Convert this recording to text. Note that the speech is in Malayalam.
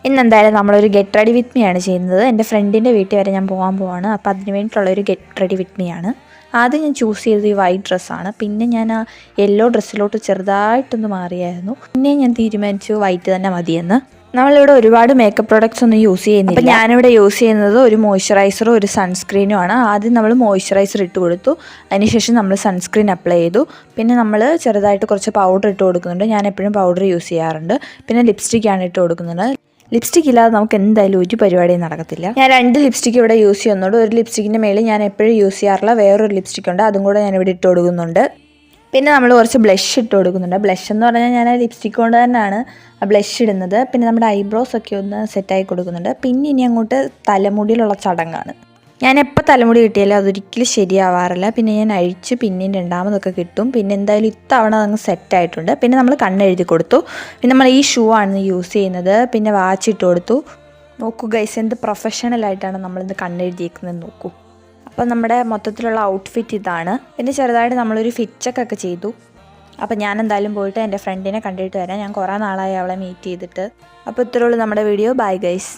ഇന്നെന്തായാലും നമ്മളൊരു ഗെറ്റ് റെഡി വിത്ത് മീ ആണ് ചെയ്യുന്നത്. എൻ്റെ ഫ്രണ്ടിൻ്റെ വീട്ടിൽ വരെ ഞാൻ പോകാൻ പോവാണ്. അപ്പോൾ അതിന് വേണ്ടിയിട്ടുള്ളൊരു ഗെറ്റ് റെഡി വിത്ത് മീ ആണ്. ആദ്യം ഞാൻ ചൂസ് ചെയ്തത് ഈ വൈറ്റ് ഡ്രസ്സാണ്. പിന്നെ ഞാൻ ആ യെല്ലോ ഡ്രസ്സിലോട്ട് ചെറുതായിട്ടൊന്ന് മാറിയായിരുന്നു. പിന്നെ ഞാൻ തീരുമാനിച്ചു വൈറ്റ് തന്നെ മതിയെന്ന്. നമ്മളിവിടെ ഒരുപാട് മേക്കപ്പ് പ്രോഡക്റ്റ്സ് ഒന്നും യൂസ് ചെയ്യുന്നില്ല. അപ്പോൾ ഞാനിവിടെ യൂസ് ചെയ്യുന്നത് ഒരു മോയ്സ്ചറൈസറും ഒരു സൺസ്ക്രീനും ആണ്. ആദ്യം നമ്മൾ മോയ്സ്ചറൈസർ ഇട്ട് കൊടുത്തു, അതിനുശേഷം നമ്മൾ സൺസ്ക്രീൻ അപ്ലൈ ചെയ്തു. പിന്നെ നമ്മൾ ചെറുതായിട്ട് കുറച്ച് പൗഡർ ഇട്ട് കൊടുക്കുന്നുണ്ട്. ഞാൻ എപ്പോഴും പൗഡർ യൂസ് ചെയ്യാറുണ്ട്. പിന്നെ ലിപ്സ്റ്റിക്കാണ് ഇട്ട് കൊടുക്കുന്നത്. ലിപ്സ്റ്റിക് ഇല്ലാതെ നമുക്ക് എന്തായാലും ഒരു പരിപാടിയും നടക്കത്തില്ല. ഞാൻ 2 ലിപ്സ്റ്റിക്ക് ഇവിടെ യൂസ് ചെയ്യുന്നുണ്ട്. ഒരു ലിപ്സ്റ്റിക്കിൻ്റെ മേളിൽ ഞാൻ എപ്പോഴും യൂസ് ചെയ്യാറുള്ള വേറൊരു ലിപ്സ്റ്റിക് ഉണ്ട്, അതും കൂടെ ഞാനിവിടെ ഇട്ട് കൊടുക്കുന്നുണ്ട്. പിന്നെ നമ്മൾ കുറച്ച് ബ്ലഷ് ഇട്ട് കൊടുക്കുന്നുണ്ട്. ബ്ലഷ് എന്ന് പറഞ്ഞാൽ ഞാൻ ആ ലിപ്സ്റ്റിക് കൊണ്ട് തന്നെയാണ് ബ്ലഷ് ഇടുന്നത്. പിന്നെ നമ്മുടെ ഐബ്രോസ് ഒക്കെ ഒന്ന് സെറ്റായി കൊടുക്കുന്നുണ്ട്. പിന്നെ ഇനി അങ്ങോട്ട് തലമുടിയിലുള്ള ചടങ്ങാണ്. ഞാൻ എപ്പോൾ തലമുടി കിട്ടിയാലും അതൊരിക്കലും ശരിയാവാറില്ല. പിന്നെ ഞാൻ അഴിച്ച് പിന്നെയും രണ്ടാമതൊക്കെ കിട്ടും. പിന്നെ എന്തായാലും ഇത്തവണ അതങ്ങ് സെറ്റായിട്ടുണ്ട്. പിന്നെ നമ്മൾ കണ്ണെഴുതി കൊടുത്തു. പിന്നെ നമ്മൾ ഈ ഷൂ ആണ് യൂസ് ചെയ്യുന്നത്. പിന്നെ വാച്ച് ഇട്ട് കൊടുത്തു. നോക്കൂ ഗൈസ്, എന്ത് പ്രൊഫഷണലായിട്ടാണ് നമ്മളിത് കണ്ണെഴുതിയേക്കുന്നത് നോക്കൂ. അപ്പോൾ നമ്മുടെ മൊത്തത്തിലുള്ള ഔട്ട്ഫിറ്റ് ഇതാണ്. പിന്നെ ചെറുതായിട്ട് നമ്മളൊരു ഫിറ്റൊക്കെ ചെയ്തു. അപ്പോൾ ഞാൻ എന്തായാലും പോയിട്ട് എൻ്റെ ഫ്രണ്ടിനെ കണ്ടിട്ട് വരാം. ഞാൻ കുറേ നാളായി അവളെ മീറ്റ് ചെയ്തിട്ട്. അപ്പോൾ ഇത്രയുള്ളൂ നമ്മുടെ വീഡിയോ. Bye guys.